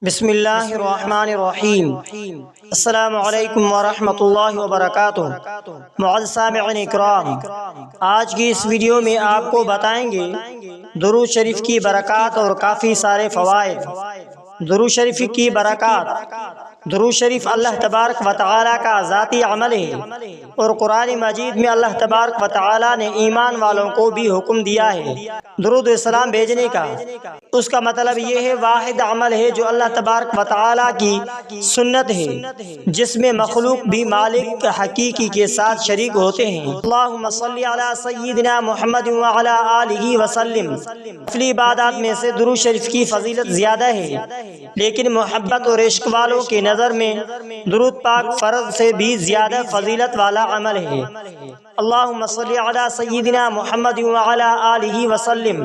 بسم اللہ الرحمن الرحیم۔ السلام علیکم ورحمۃ اللہ وبرکاتہ۔ معزز سامعین اکرام، آج کی اس ویڈیو میں آپ کو بتائیں گے درود شریف کی برکات اور کافی سارے فوائد۔ درود شریف کی برکات۔ درود شریف اللہ تبارک و تعالیٰ کا ذاتی عمل ہے اور قرآن مجید میں اللہ تبارک و تعالیٰ نے ایمان والوں کو بھی حکم دیا ہے درود و سلام بھیجنے کا۔ اس کا مطلب یہ ہے واحد عمل ہے جو اللہ تبارک و تعالیٰ کی سنت ہے، جس میں مخلوق بھی مالک حقیقی کے ساتھ شریک ہوتے ہیں۔ اللہم صلی علی سیدنا محمد وعلی آلہ وسلم۔ نفلی عبادات میں سے درود شریف کی فضیلت زیادہ ہے، لیکن محبت اور عشق والوں کے نظر میں درود پاک فرض سے بھی زیادہ فضیلت والا عمل ہے۔ اللہم صلی علی سیدنا محمد وعلی آلہ وسلم۔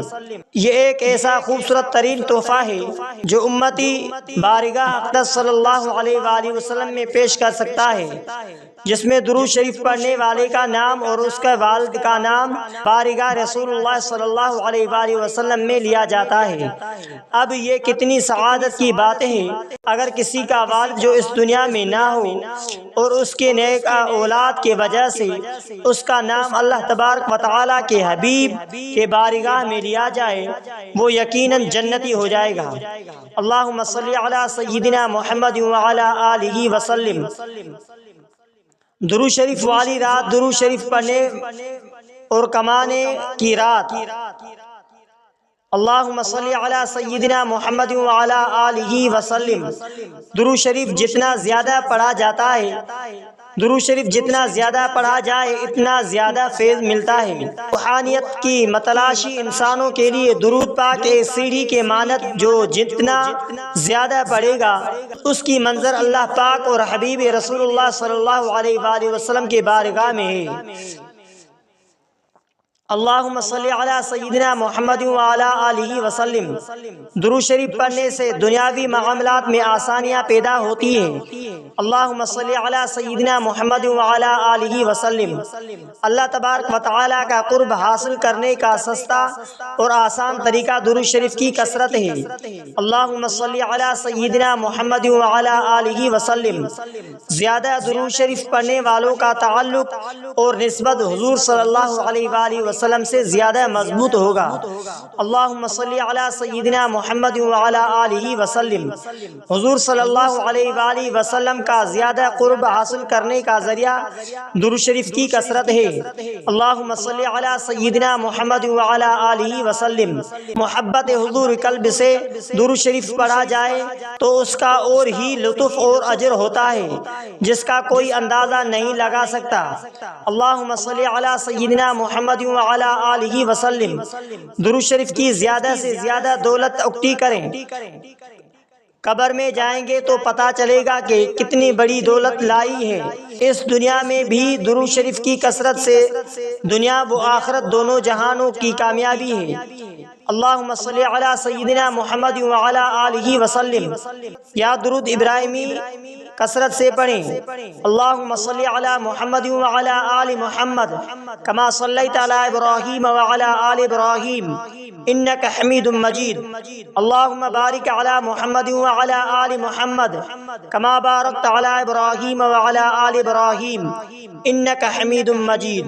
یہ ایک ایسا خوبصورت ترین تحفہ ہے جو امتی بارگاہ اقدس صلی اللہ علیہ وآلہ وسلم میں پیش کر سکتا ہے، جس میں درود شریف پڑھنے والے کا نام اور اس کے والد کا نام بارگاہ رسول اللہ صلی اللہ علیہ وآلہ وسلم میں لیا جاتا ہے۔ اب یہ کتنی سعادت کی بات ہے اگر کسی کا والد جو اس دنیا میں نہ ہو اور اس کے نیک اولاد کے وجہ سے اس کا نام اللہ تبارک و تعالیٰ کے حبیب کے بارگاہ میں لیا جائے، وہ یقیناً جنتی ہو جائے گا۔ اللہم صلی علی سیدنا محمد وعلی آلہ وسلم۔ درود شریف والی رات درود شریف پڑھنے اور کمانے کی رات۔ اللہم صلی علی سیدنا محمد وعلی آلہ وسلم۔ درود شریف جتنا زیادہ پڑھا جاتا ہے، درود شریف جتنا زیادہ پڑھا جائے اتنا زیادہ فیض ملتا ہے۔ روحانیت کی متلاشی انسانوں کے لیے درود پاک ایک سیڑھی کے مانند جو جتنا زیادہ پڑھے گا اس کی منظر اللہ پاک اور حبیب رسول اللہ صلی اللہ علیہ وآلہ وسلم کے بارگاہ میں ہے۔ اللہم صلی علی سیدنا محمد وعلی آلہ وسلم۔ درود شریف پڑھنے سے دنیاوی معاملات میں آسانیاں پیدا ہوتی ہیں۔ اللہم صلی علی سیدنا محمد وعلی آلہ وسلم۔ اللہ تبارک و تعالیٰ کا قرب حاصل کرنے کا سستا اور آسان طریقہ درود شریف کی کثرت ہے۔ اللہم صلی علی سیدنا محمد وعلی آلہ وسلم۔ زیادہ درود شریف پڑھنے والوں کا تعلق اور نسبت حضور صلی اللہ علیہ وآلہ وسلم سے زیادہ مضبوط ہوگا۔ اللہم صلی علی سیدنا محمد وعلی آلہ وسلم۔ حضور صلی اللہ علیہ وآلہ وسلم کا زیادہ قرب حاصل کرنے کا ذریعہ درود شریف کی کثرت ہے۔ اللہم صلی علی سیدنا محمد وعلی آلہ وسلم۔ محبت حضور قلب سے درود شریف پڑھا جائے تو اس کا اور ہی لطف اور اجر ہوتا ہے جس کا کوئی اندازہ نہیں لگا سکتا۔ اللہم صلی علی سیدنا محمد وعلی آلہ وسلم۔ درود شریف کی زیادہ سے زیادہ دولت اکٹھی کریں۔ قبر میں جائیں گے تو پتہ چلے گا کہ کتنی بڑی دولت لائی ہے۔ اس دنیا میں بھی درود شریف کی کثرت سے دنیا و آخرت دونوں جہانوں کی کامیابی ہے۔ اللہم صلی علی سیدنا محمد وعلی آلہ وسلم۔ یا درود ابراہیمی کثرت سے پڑھیں۔ اللہم صلی علی محمد وعلی آل محمد کما صلیت علی ابراہیم وعلی آل ابراہیم انک حمید مجید۔ اللہم بارک علی محمد وعلی آل محمد کما بارکت علی ابراہیم وعلی آل ابراہیم انک حمید مجید۔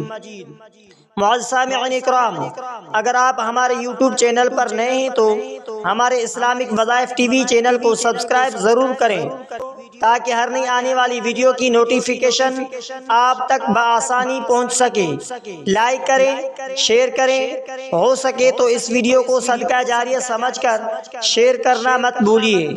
معزز سامعین اکرام، اگر آپ ہمارے یوٹیوب چینل پر نئے ہیں تو ہمارے اسلامک وظائف ٹی وی چینل کو سبسکرائب ضرور کریں تاکہ ہر نئی آنے والی ویڈیو کی نوٹیفیکیشن آپ تک بآسانی پہنچ سکے۔ لائک کریں، شیئر کریں، ہو سکے تو اس ویڈیو کو صدقہ جاریہ سمجھ کر شیئر کرنا مت بھولیے۔